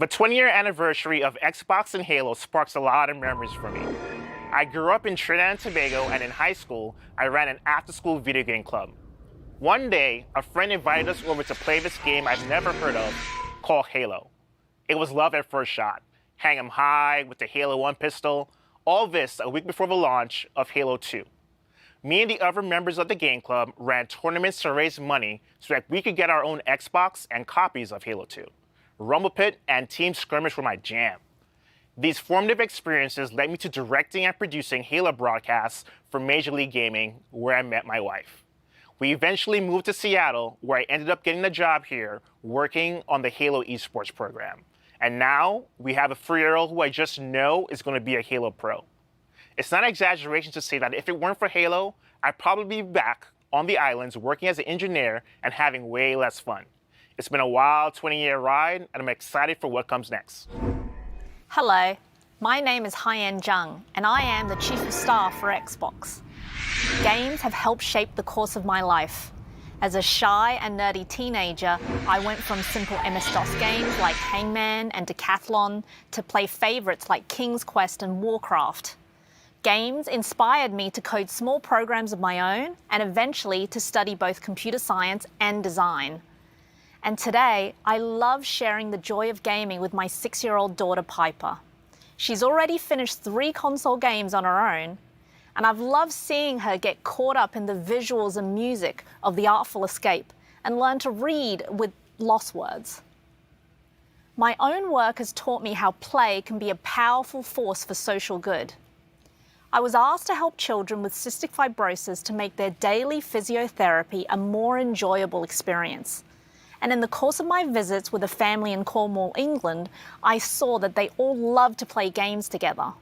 The 20-year anniversary of Xbox and Halo sparks a lot of memories for me. I grew up in Trinidad and Tobago, and in high school, I ran an after-school video game club. One day, a friend invited us over to play this game I've never heard of called Halo. It was love at first shot. Hang 'em high with the Halo 1 pistol, all this a week before the launch of Halo 2. Me and the other members of the game club ran tournaments to raise money so that we could get our own Xbox and copies of Halo 2. Rumble Pit and Team Skirmish were my jam. These formative experiences led me to directing and producing Halo broadcasts for Major League Gaming, where I met my wife. We eventually moved to Seattle, where I ended up getting a job here working on the Halo esports program. And now we have a 3-year-old who I just know is going to be a Halo pro. It's not an exaggeration to say that if it weren't for Halo, I'd probably be back on the islands working as an engineer and having way less fun. It's been a wild 20-year ride, and I'm excited for what comes next. Hello, my name is Haiyan Zhang, and I am the Chief of Staff for Xbox. Games have helped shape the course of my life. As a shy and nerdy teenager, I went from simple MS-DOS games like Hangman and Decathlon to play favorites like King's Quest and Warcraft. Games inspired me to code small programs of my own and eventually to study both computer science and design. And today, I love sharing the joy of gaming with my 6-year-old daughter, Piper. She's already finished 3 console games on her own, and I've loved seeing her get caught up in the visuals and music of The Artful Escape and learn to read with lost words. My own work has taught me how play can be a powerful force for social good. I was asked to help children with cystic fibrosis to make their daily physiotherapy a more enjoyable experience. And in the course of my visits with a family in Cornwall, England, I saw that they all loved to play games together.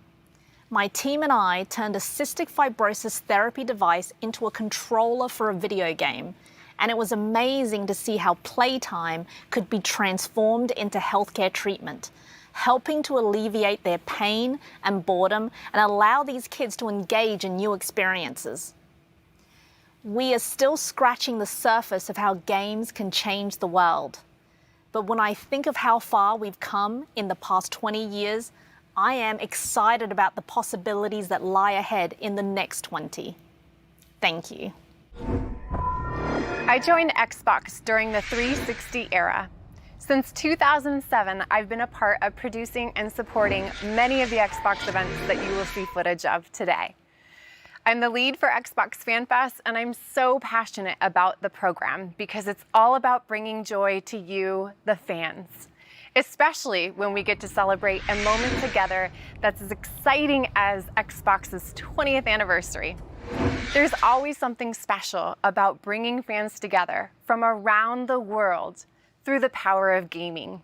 My team and I turned a cystic fibrosis therapy device into a controller for a video game, and it was amazing to see how playtime could be transformed into healthcare treatment, helping to alleviate their pain and boredom and allow these kids to engage in new experiences. We are still scratching the surface of how games can change the world. But when I think of how far we've come in the past 20 years, I am excited about the possibilities that lie ahead in the next 20. Thank you. I joined Xbox during the 360 era. Since 2007, I've been a part of producing and supporting many of the Xbox events that you will see footage of today. I'm the lead for Xbox Fan Fest, and I'm so passionate about the program because it's all about bringing joy to you, the fans, especially when we get to celebrate a moment together that's as exciting as Xbox's 20th anniversary. There's always something special about bringing fans together from around the world through the power of gaming.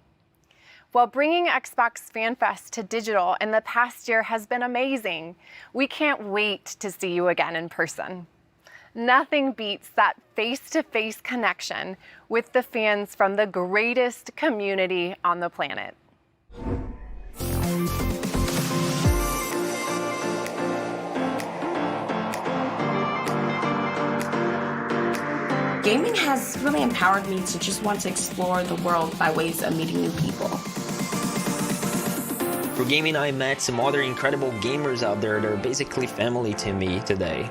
While bringing Xbox Fan Fest to digital in the past year has been amazing, we can't wait to see you again in person. Nothing beats that face-to-face connection with the fans from the greatest community on the planet. Gaming has really empowered me to just want to explore the world by ways of meeting new people. For gaming, I met some other incredible gamers out there that are basically family to me today.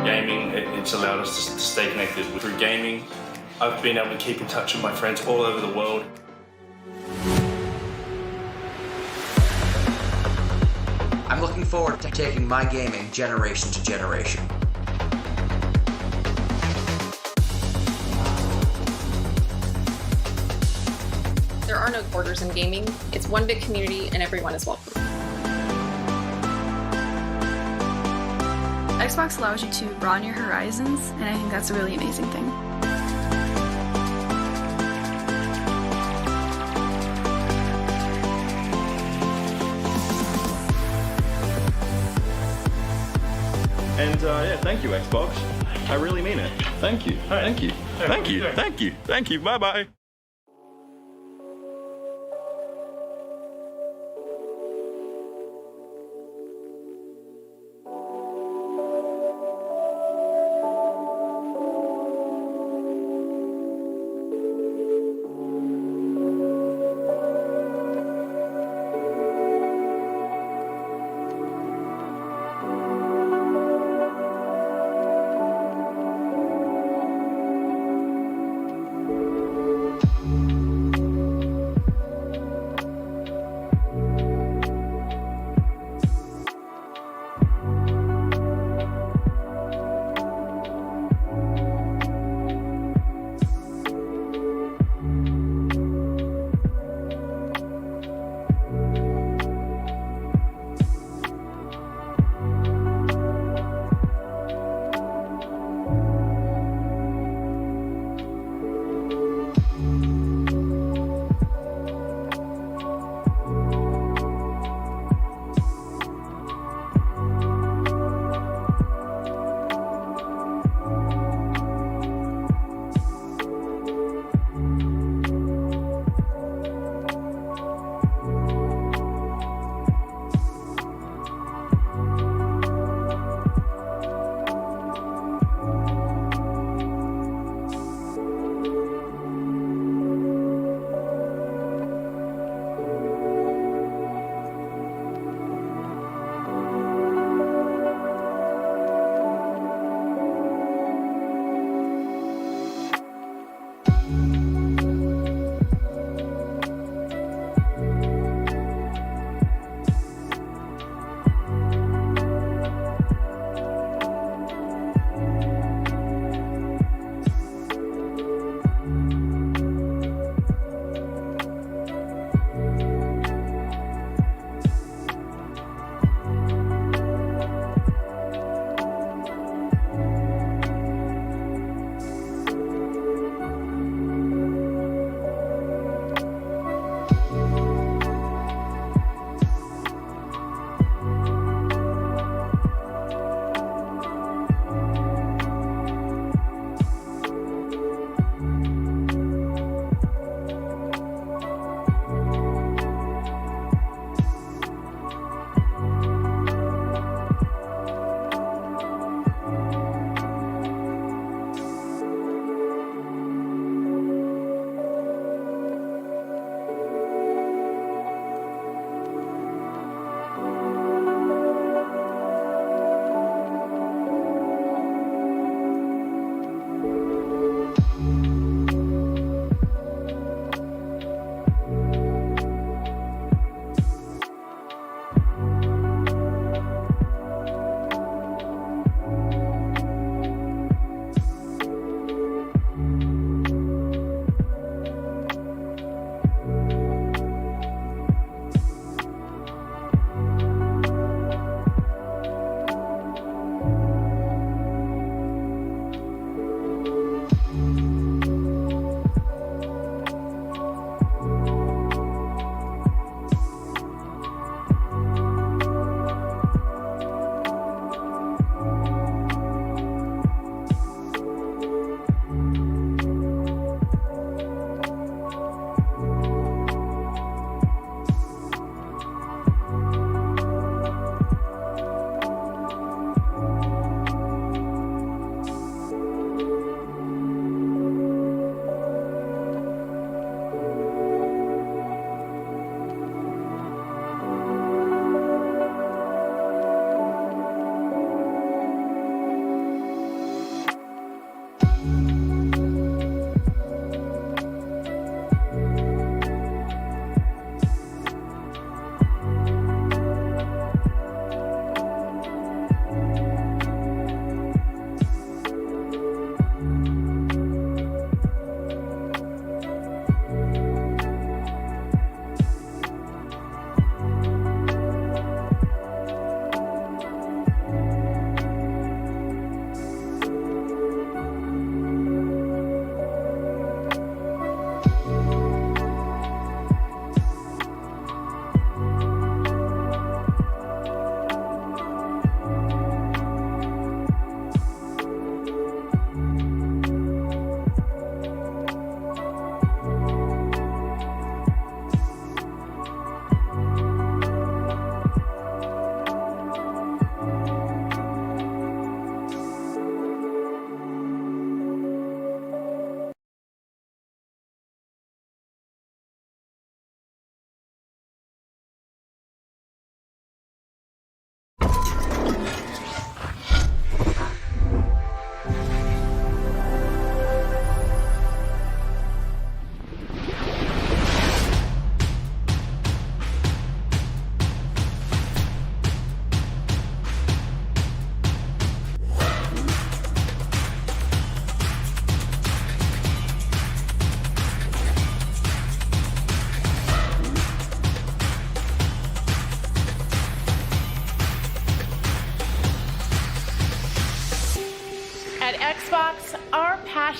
Gaming, it's allowed us to stay connected. Through gaming, I've been able to keep in touch with my friends all over the world. I'm looking forward to taking my gaming generation to generation. There are no borders in gaming. It's one big community and everyone is welcome. Xbox allows you to broaden your horizons, and I think that's a really amazing thing. And yeah, thank you, Xbox. I really mean it. Thank you. Thank you. Thank you. Thank you. Thank you. Bye-bye.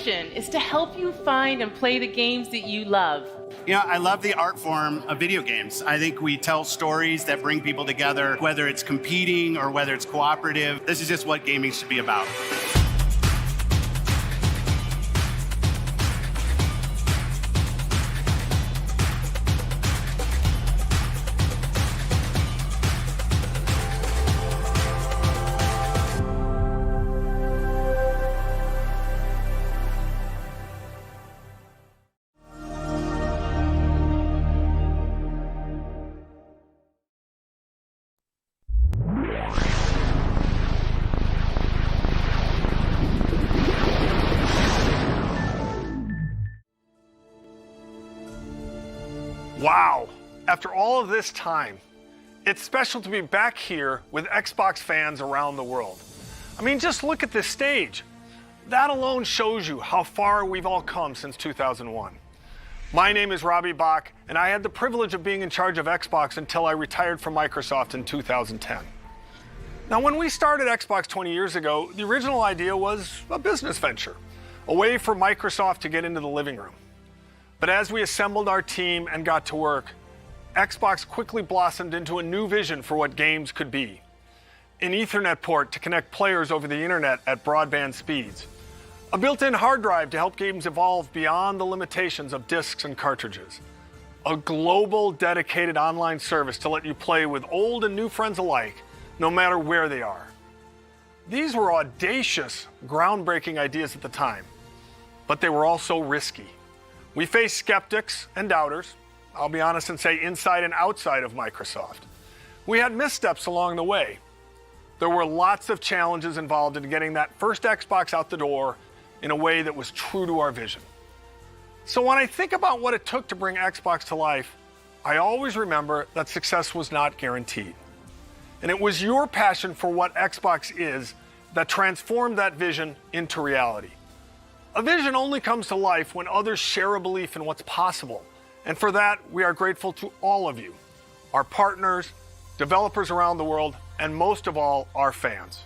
mission is to help you find and play the games that you love. You know, I love the art form of video games. I think we tell stories that bring people together, whether it's competing or whether it's cooperative. This is just what gaming should be about. Wow, after all of this time, it's special to be back here with Xbox fans around the world. I mean, just look at this stage. That alone shows you how far we've all come since 2001. My name is Robbie Bach, and I had the privilege of being in charge of Xbox until I retired from Microsoft in 2010. Now, when we started Xbox 20 years ago, the original idea was a business venture, a way for Microsoft to get into the living room. But as we assembled our team and got to work, Xbox quickly blossomed into a new vision for what games could be. An Ethernet port to connect players over the internet at broadband speeds. A built-in hard drive to help games evolve beyond the limitations of discs and cartridges. A global dedicated online service to let you play with old and new friends alike, no matter where they are. These were audacious, groundbreaking ideas at the time, but they were also risky. We faced skeptics and doubters, I'll be honest and say inside and outside of Microsoft. We had missteps along the way. There were lots of challenges involved in getting that first Xbox out the door in a way that was true to our vision. So when I think about what it took to bring Xbox to life, I always remember that success was not guaranteed. And it was your passion for what Xbox is that transformed that vision into reality. A vision only comes to life when others share a belief in what's possible. And for that, we are grateful to all of you, our partners, developers around the world, and most of all, our fans.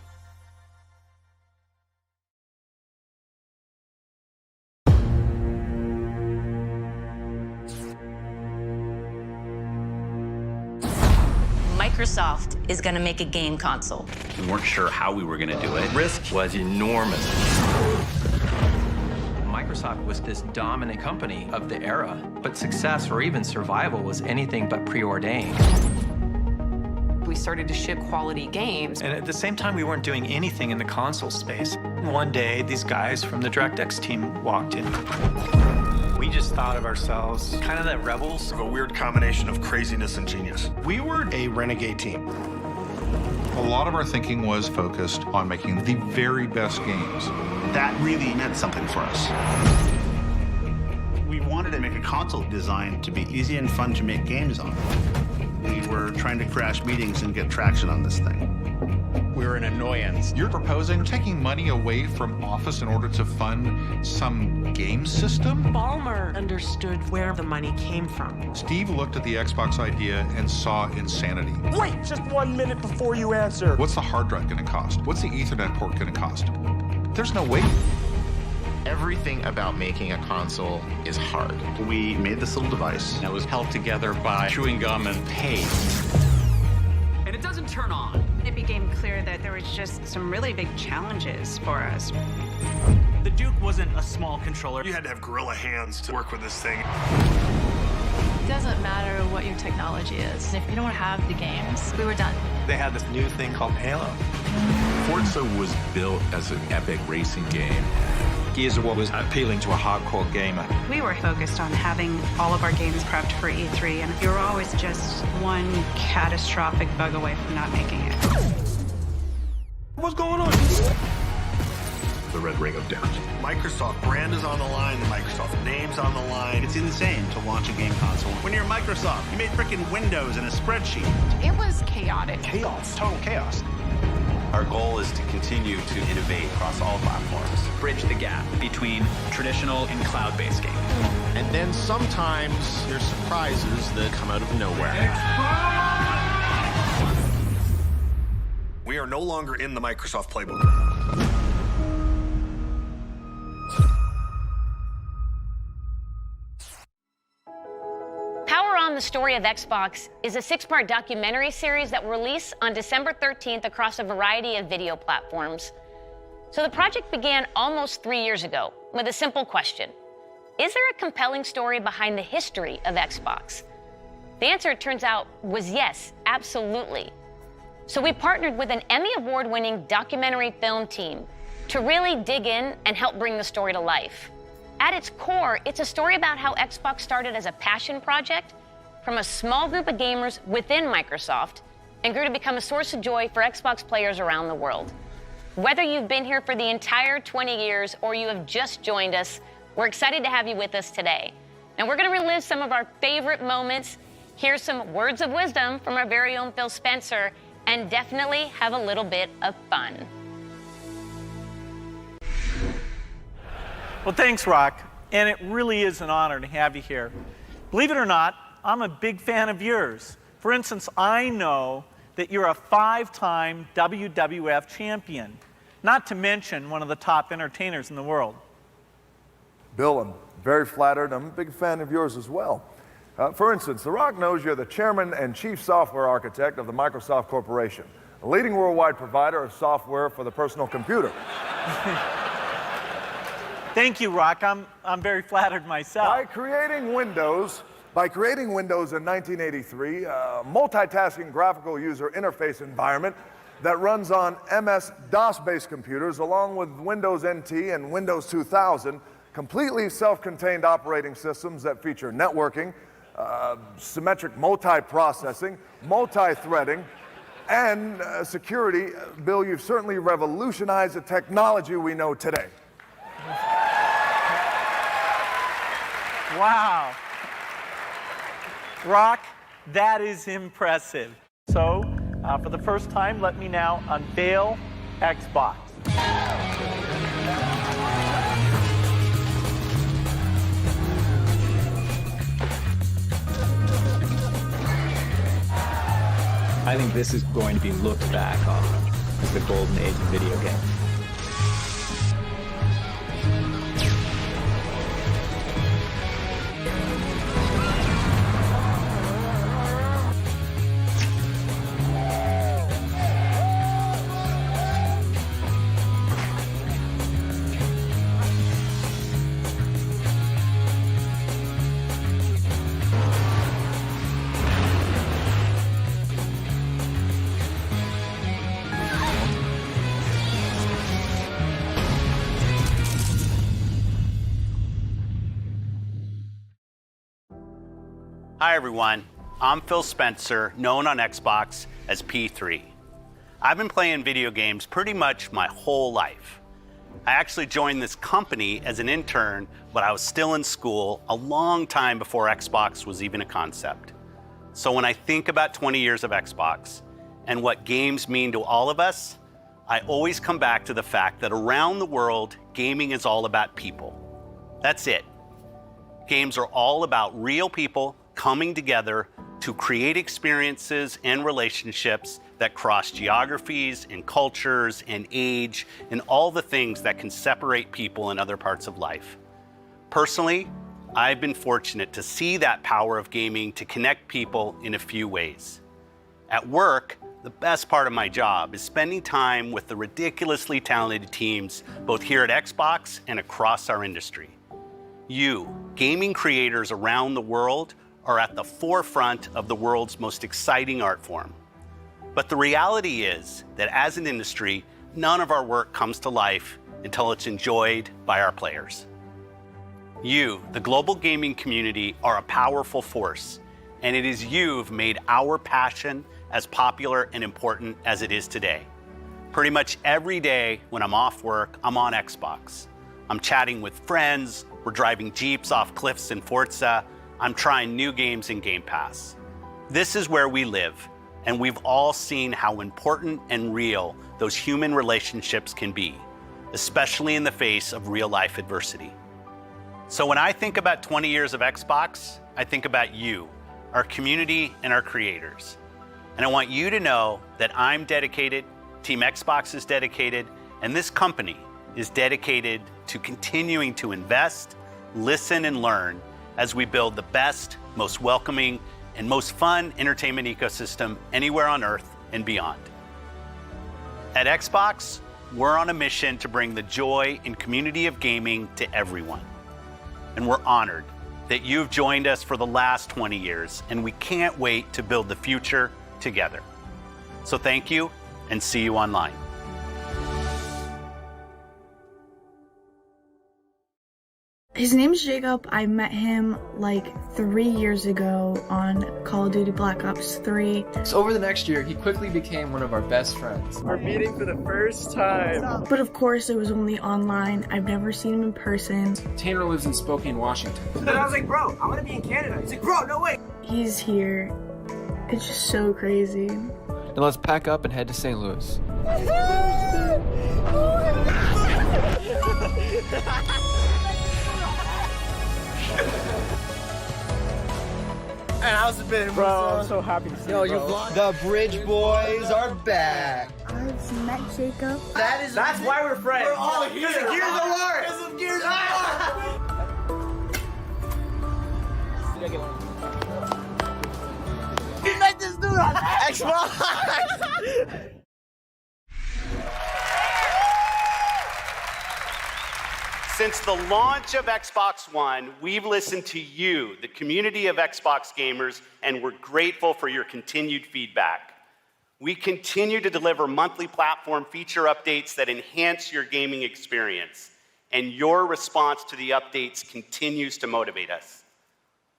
Microsoft is going to make a game console. We weren't sure how we were going to do it. Risk was enormous. Microsoft was this dominant company of the era, but success or even survival was anything but preordained. We started to ship quality games. And at the same time, we weren't doing anything in the console space. One day, these guys from the DirectX team walked in. We just thought of ourselves kind of the rebels. A weird combination of craziness and genius. We were a renegade team. A lot of our thinking was focused on making the very best games. That really meant something for us. We wanted to make a console designed to be easy and fun to make games on. We were trying to crash meetings and get traction on this thing. We're an annoyance. You're proposing taking money away from Office in order to fund some game system? Ballmer understood where the money came from. Steve looked at the Xbox idea and saw insanity. Wait just 1 minute before you answer. What's the hard drive going to cost? What's the Ethernet port going to cost? There's no way. Everything about making a console is hard. We made this little device that was held together by chewing gum and paste. And it doesn't turn on. It became clear that there was just some really big challenges for us. The Duke wasn't a small controller. You had to have gorilla hands to work with this thing. It doesn't matter what your technology is. If you don't have the games, we were done. They had this new thing called Halo. Forza was built as an epic racing game. Gears of War was appealing to a hardcore gamer. We were focused on having all of our games prepped for E3, and you were always just one catastrophic bug away from not making it. What's going on? The Red Ring of Death. Microsoft brand is on the line, the Microsoft name's on the line. It's insane to launch a game console. When you're Microsoft, you made frickin' Windows and a spreadsheet. It was chaotic. Chaos. Total chaos. Our goal is to continue to innovate across all platforms. Bridge the gap between traditional and cloud-based gaming. And then sometimes there's surprises that come out of nowhere. We are no longer in the Microsoft playbook. the Story of Xbox is a 6-part documentary series that will release on December 13th across a variety of video platforms. So the project began almost 3 years ago with a simple question. Is there a compelling story behind the history of Xbox? The answer, it turns out, was yes, absolutely. So we partnered with an Emmy Award-winning documentary film team to really dig in and help bring the story to life. At its core, it's a story about how Xbox started as a passion project from a small group of gamers within Microsoft and grew to become a source of joy for Xbox players around the world. Whether you've been here for the entire 20 years or you have just joined us, we're excited to have you with us today. Now, we're going to relive some of our favorite moments, hear some words of wisdom from our very own Phil Spencer, and definitely have a little bit of fun. Well, thanks, Rock. And it really is an honor to have you here. Believe it or not, I'm a big fan of yours. For instance, I know that you're a 5-time WWF champion, not to mention one of the top entertainers in the world. Bill, I'm very flattered. I'm a big fan of yours as well. For instance, The Rock knows you're the chairman and chief software architect of the Microsoft Corporation, a leading worldwide provider of software for the personal computer. Thank you, Rock. I'm very flattered myself. By creating Windows in 1983, a multitasking graphical user interface environment that runs on MS-DOS-based computers along with Windows NT and Windows 2000, completely self-contained operating systems that feature networking, symmetric multiprocessing, multi-threading, and security. Bill, you've certainly revolutionized the technology we know today. Wow. Rock, that is impressive. So, for the first time, let me now unveil Xbox. I think this is going to be looked back on as the golden age of video games. Hi everyone, I'm Phil Spencer, known on Xbox as P3. I've been playing video games pretty much my whole life. I actually joined this company as an intern, but I was still in school a long time before Xbox was even a concept. So when I think about 20 years of Xbox and what games mean to all of us, I always come back to the fact that around the world, gaming is all about people. That's it. Games are all about real people coming together to create experiences and relationships that cross geographies and cultures and age and all the things that can separate people in other parts of life. Personally, I've been fortunate to see that power of gaming to connect people in a few ways. At work, the best part of my job is spending time with the ridiculously talented teams both here at Xbox and across our industry. You, gaming creators around the world, are at the forefront of the world's most exciting art form. But the reality is that as an industry, none of our work comes to life until it's enjoyed by our players. You, the global gaming community, are a powerful force, and it is you who've made our passion as popular and important as it is today. Pretty much every day when I'm off work, I'm on Xbox. I'm chatting with friends, we're driving Jeeps off cliffs in Forza, I'm trying new games in Game Pass. This is where we live, and we've all seen how important and real those human relationships can be, especially in the face of real-life adversity. So when I think about 20 years of Xbox, I think about you, our community, and our creators. And I want you to know that I'm dedicated, Team Xbox is dedicated, and this company is dedicated to continuing to invest, listen, and learn as we build the best, most welcoming, and most fun entertainment ecosystem anywhere on Earth and beyond. At Xbox, we're on a mission to bring the joy and community of gaming to everyone. And we're honored that you've joined us for the last 20 years, and we can't wait to build the future together. So thank you, and see you online. His name's Jacob. I met him like 3 years ago on Call of Duty Black Ops 3. So over the next year, he quickly became one of our best friends. We're meeting for the first time. But of course, it was only online. I've never seen him in person. Tanner lives in Spokane, Washington. And I was like, bro, I'm gonna be in Canada. He's like, bro, no way. He's here. It's just so crazy. Then let's pack up and head to St. Louis. And I was a bit, bro. I'm so happy to see you. The Bridge Boys are back. I've met Jacob. That's why we're friends. We're all here. Because of Gears of War. Because of Gears of War. You met this dude on Xbox. Since the launch of Xbox One, we've listened to you, the community of Xbox gamers, and we're grateful for your continued feedback. We continue to deliver monthly platform feature updates that enhance your gaming experience, and your response to the updates continues to motivate us.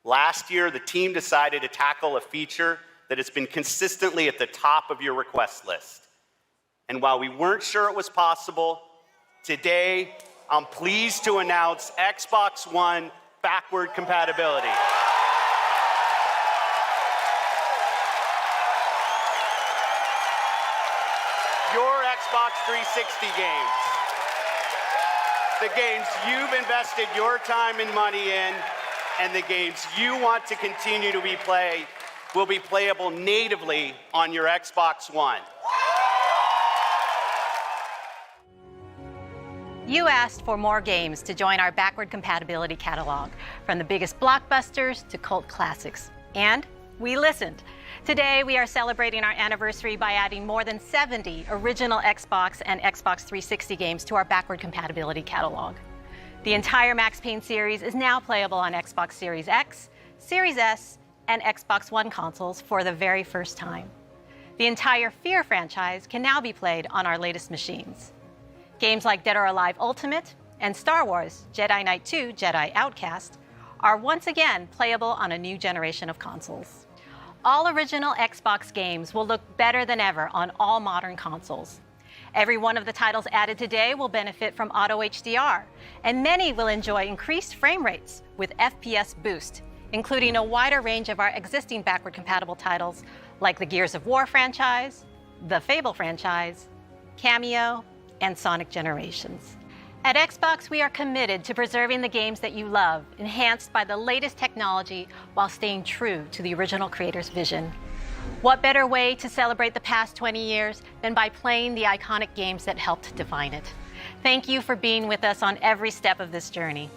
Last year, the team decided to tackle a feature that has been consistently at the top of your request list. And while we weren't sure it was possible, today, I'm pleased to announce Xbox One backward compatibility. Your Xbox 360 games, the games you've invested your time and money in, and the games you want to continue to be played, will be playable natively on your Xbox One. You asked for more games to join our backward compatibility catalog, from the biggest blockbusters to cult classics. And we listened. Today, we are celebrating our anniversary by adding more than 70 original Xbox and Xbox 360 games to our backward compatibility catalog. The entire Max Payne series is now playable on Xbox Series X, Series S, and Xbox One consoles for the very first time. The entire Fear franchise can now be played on our latest machines. Games like Dead or Alive Ultimate and Star Wars Jedi Knight 2 Jedi Outcast are once again playable on a new generation of consoles. All original Xbox games will look better than ever on all modern consoles. Every one of the titles added today will benefit from Auto HDR, and many will enjoy increased frame rates with FPS boost, including a wider range of our existing backward compatible titles like the Gears of War franchise, the Fable franchise, Cameo, and Sonic Generations. At Xbox, we are committed to preserving the games that you love, enhanced by the latest technology while staying true to the original creator's vision. What better way to celebrate the past 20 years than by playing the iconic games that helped define it? Thank you for being with us on every step of this journey.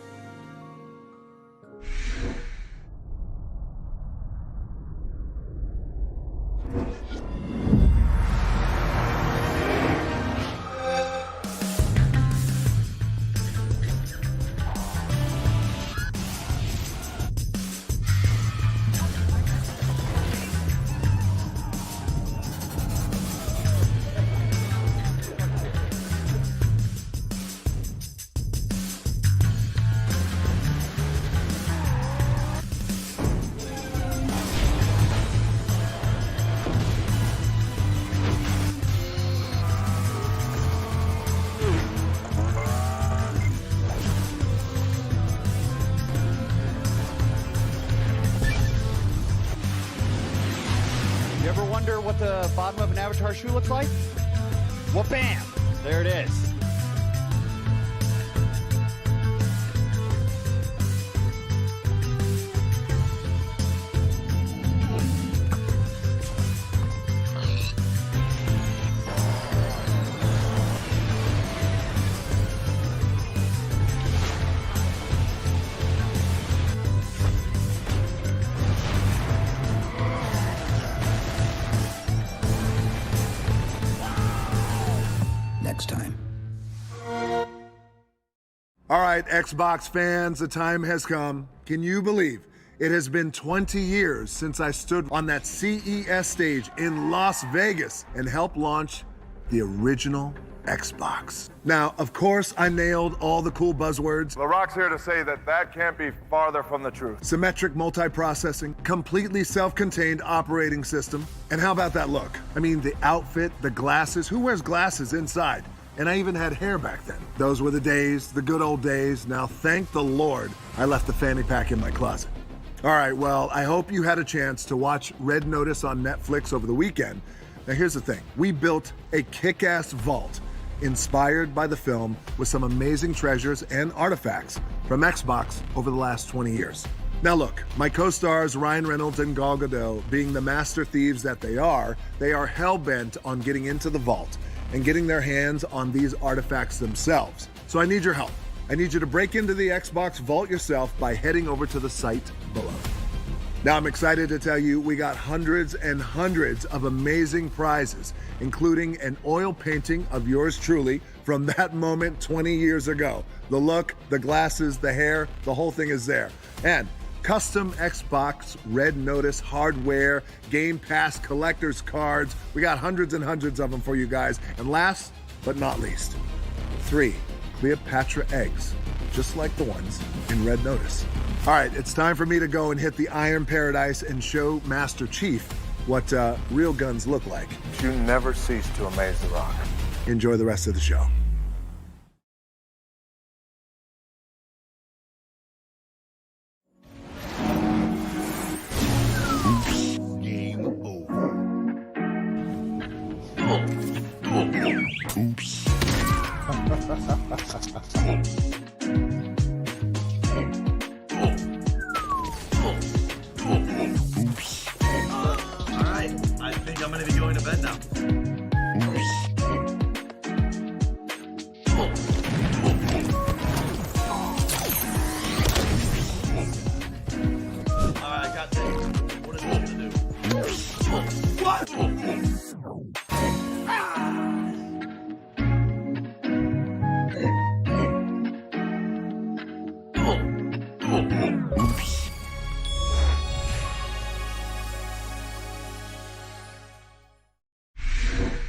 What the bottom of an Avatar shoe looks like? Well, bam! There it is. right, Xbox fans, the time has come. Can you believe it has been 20 years since I stood on that CES stage in Las Vegas and helped launch the original Xbox? Now, of course, I nailed all the cool buzzwords. LaRock's here to say that that can't be farther from the truth. Symmetric multiprocessing, completely self-contained operating system. And how about that look? I mean, the outfit, the glasses. Who wears glasses inside? And I even had hair back then. Those were the days, the good old days. Now, thank the Lord, I left the fanny pack in my closet. All right, well, I hope you had a chance to watch Red Notice on Netflix over the weekend. Now, here's the thing. We built a kick-ass vault inspired by the film with some amazing treasures and artifacts from Xbox over the last 20 years. Now look, my co-stars Ryan Reynolds and Gal Gadot, being the master thieves that they are hell-bent on getting into the vault and getting their hands on these artifacts themselves. So I need your help. I need you to break into the Xbox vault yourself by heading over to the site below. Now I'm excited to tell you we got hundreds and hundreds of amazing prizes, including an oil painting of yours truly from that moment 20 years ago. The look, the glasses, the hair, the whole thing is there. And custom Xbox Red Notice hardware, Game Pass collector's cards. We got hundreds and hundreds of them for you guys. And last but not least, 3 Cleopatra eggs, just like the ones in Red Notice. All right, it's time for me to go and hit the Iron Paradise and show Master Chief what real guns look like. You never cease to amaze The Rock. Enjoy the rest of the show. Game over. Oops. Alright, I think I'm gonna be going to bed now. Alright, I got this. What is it gonna do? What?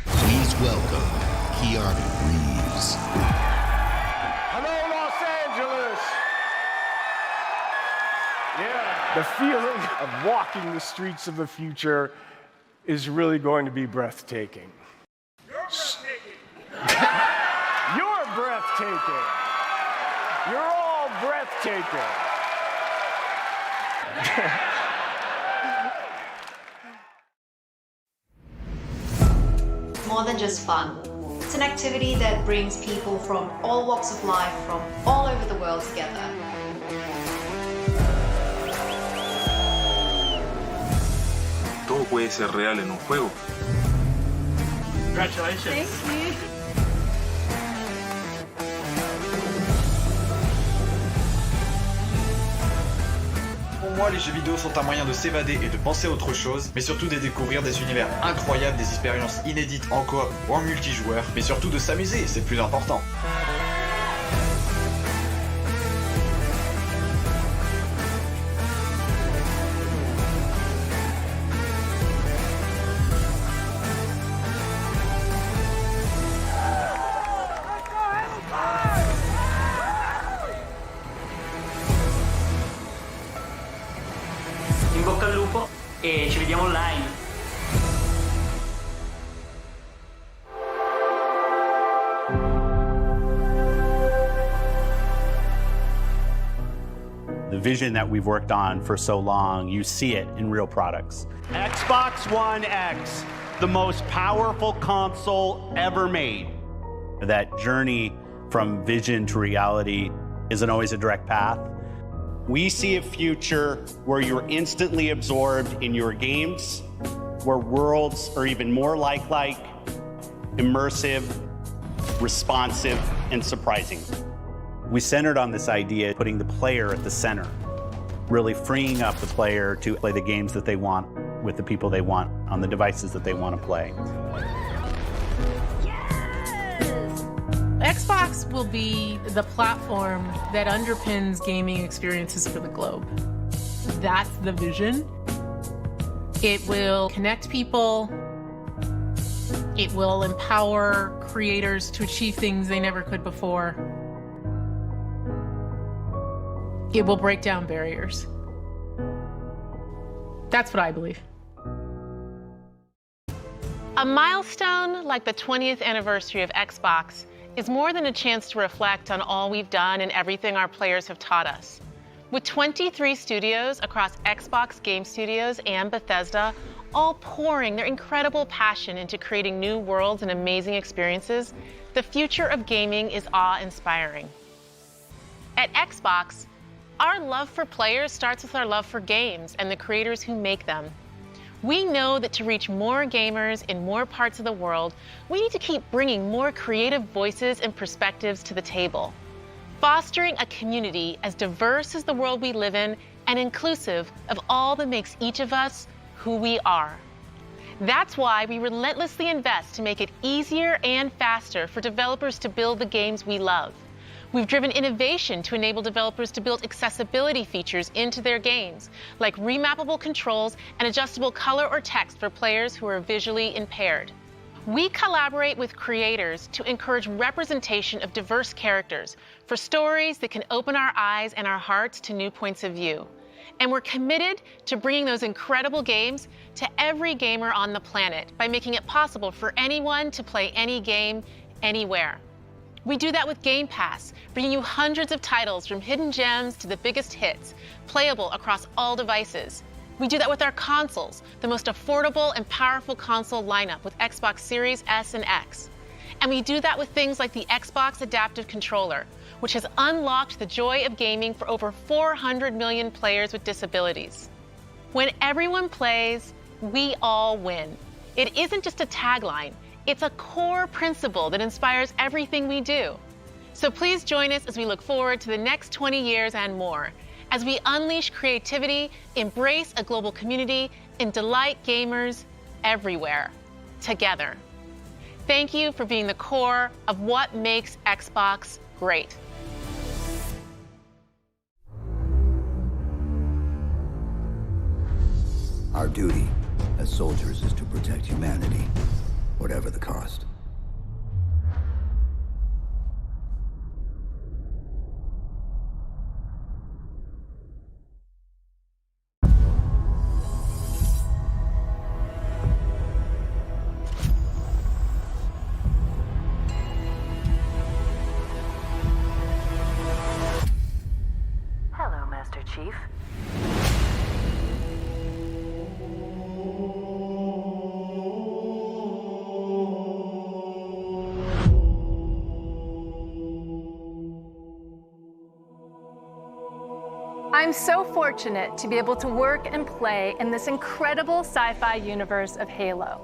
Please welcome Keanu Reeves. Hello, Los Angeles! Yeah, the feeling of walking the streets of the future is really going to be breathtaking. You're breathtaking. You're all breathtaking. More than just fun. It's an activity that brings people from all walks of life, from all over the world together. Todo puede ser real en un juego. Congratulations. Thank you. Pour moi, les jeux vidéo sont un moyen de s'évader et de penser à autre chose, mais surtout de découvrir des univers incroyables, des expériences inédites en coop ou en multijoueur, mais surtout de s'amuser, c'est le plus important. In bocca al lupo e ci vediamo online. The vision that we've worked on for so long, you see it in real products. Xbox One X, the most powerful console ever made. That journey from vision to reality isn't always a direct path. We see a future where you're instantly absorbed in your games, where worlds are even more lifelike, immersive, responsive, and surprising. We centered on this idea, putting the player at the center, really freeing up the player to play the games that they want with the people they want on the devices that they want to play. Xbox will be the platform that underpins gaming experiences for the globe. That's the vision. It will connect people. It will empower creators to achieve things they never could before. It will break down barriers. That's what I believe. A milestone like the 20th anniversary of Xbox is more than a chance to reflect on all we've done and everything our players have taught us. With 23 studios across Xbox Game Studios and Bethesda, all pouring their incredible passion into creating new worlds and amazing experiences, the future of gaming is awe-inspiring. At Xbox, our love for players starts with our love for games and the creators who make them. We know that to reach more gamers in more parts of the world, we need to keep bringing more creative voices and perspectives to the table, fostering a community as diverse as the world we live in and inclusive of all that makes each of us who we are. That's why we relentlessly invest to make it easier and faster for developers to build the games we love. We've driven innovation to enable developers to build accessibility features into their games, like remappable controls and adjustable color or text for players who are visually impaired. We collaborate with creators to encourage representation of diverse characters for stories that can open our eyes and our hearts to new points of view. And we're committed to bringing those incredible games to every gamer on the planet by making it possible for anyone to play any game, anywhere. We do that with Game Pass, bringing you hundreds of titles from hidden gems to the biggest hits, playable across all devices. We do that with our consoles, the most affordable and powerful console lineup with Xbox Series S and X. And we do that with things like the Xbox Adaptive Controller, which has unlocked the joy of gaming for over 400 million players with disabilities. When everyone plays, we all win. It isn't just a tagline. It's a core principle that inspires everything we do. So please join us as we look forward to the next 20 years and more, as we unleash creativity, embrace a global community, and delight gamers everywhere, together. Thank you for being the core of what makes Xbox great. Our duty as soldiers is to protect humanity, whatever the cost. Hello, Master Chief. I'm so fortunate to be able to work and play in this incredible sci-fi universe of Halo.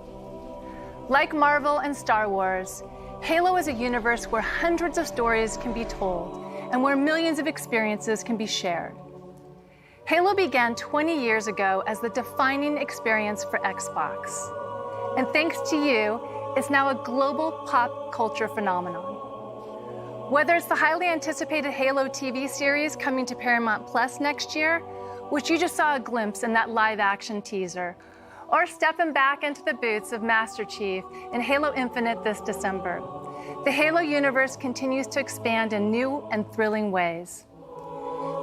Like Marvel and Star Wars, Halo is a universe where hundreds of stories can be told and where millions of experiences can be shared. Halo began 20 years ago as the defining experience for Xbox. And thanks to you, it's now a global pop culture phenomenon. Whether it's the highly anticipated Halo TV series coming to Paramount Plus next year, which you just saw a glimpse in that live-action teaser, or stepping back into the boots of Master Chief in Halo Infinite this December, the Halo universe continues to expand in new and thrilling ways.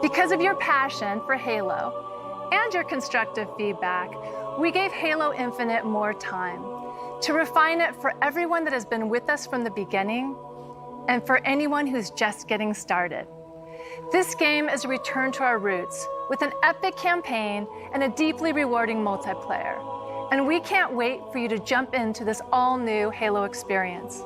Because of your passion for Halo and your constructive feedback, we gave Halo Infinite more time to refine it for everyone that has been with us from the beginning and for anyone who's just getting started. This game is a return to our roots with an epic campaign and a deeply rewarding multiplayer. And we can't wait for you to jump into this all-new Halo experience.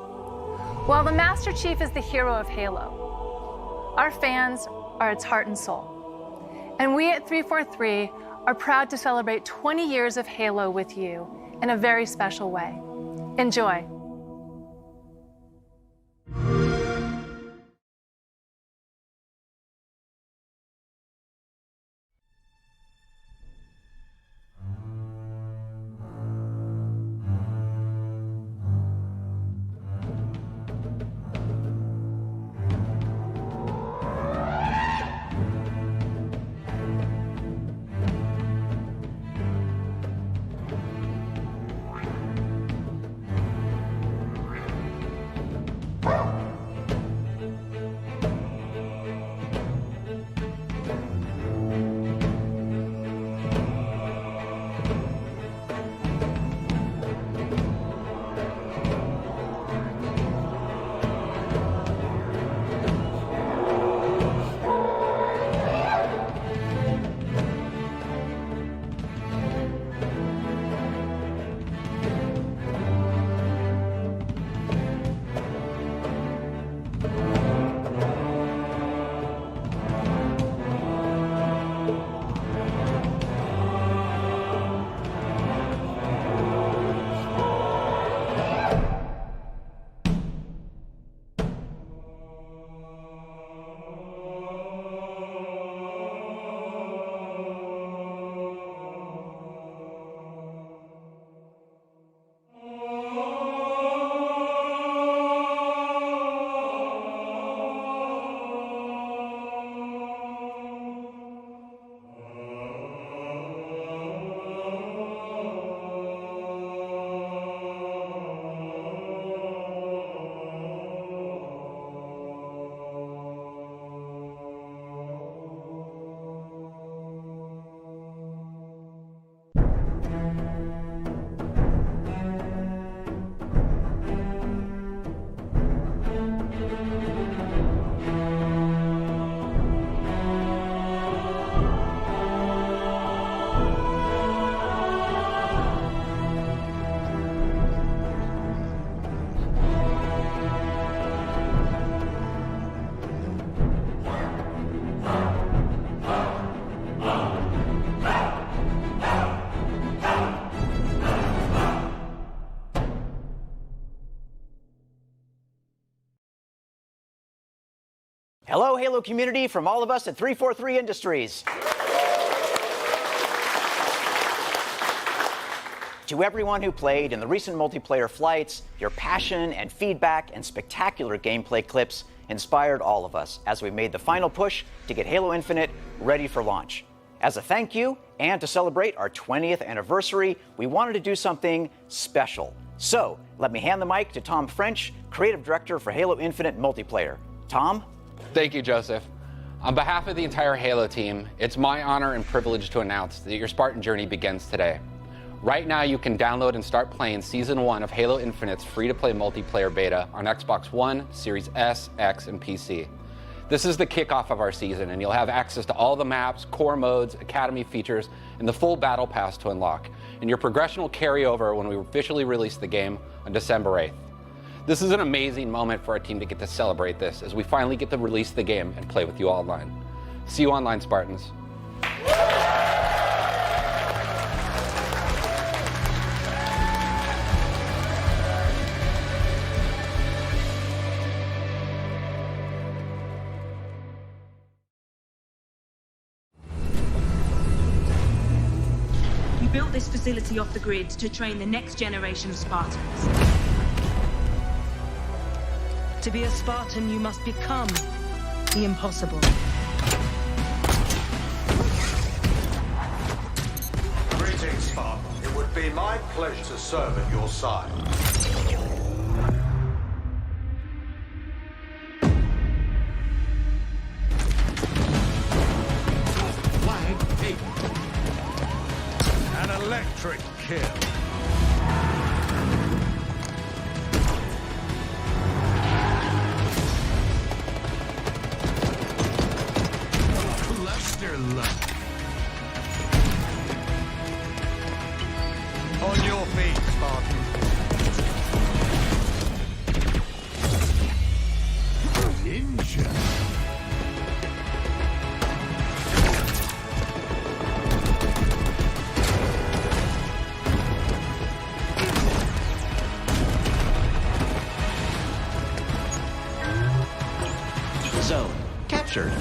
While the Master Chief is the hero of Halo, our fans are its heart and soul. And we at 343 are proud to celebrate 20 years of Halo with you in a very special way. Enjoy. Hello, Halo community, from all of us at 343 Industries. To everyone who played in the recent multiplayer flights, your passion and feedback and spectacular gameplay clips inspired all of us as we made the final push to get Halo Infinite ready for launch. As a thank you and to celebrate our 20th anniversary, we wanted to do something special. So let me hand the mic to Tom French, Creative Director for Halo Infinite Multiplayer. Tom? Thank you, Joseph. On behalf of the entire Halo team, it's my honor and privilege to announce that your Spartan journey begins today. Right now, you can download and start playing Season 1 of Halo Infinite's free-to-play multiplayer beta on Xbox One, Series S, X, and PC. This is the kickoff of our season, and you'll have access to all the maps, core modes, academy features, and the full battle pass to unlock. And your progression will carry over when we officially release the game on December 8th. This is an amazing moment for our team to get to celebrate this as we finally get to release the game and play with you all online. See you online, Spartans. We built this facility off the grid to train the next generation of Spartans. To be a Spartan, you must become the impossible. Greetings, Spartan. It would be my pleasure to serve at your side. Flag taken. An electric kill. On your feet, Spartan. Ninja. Zone captured.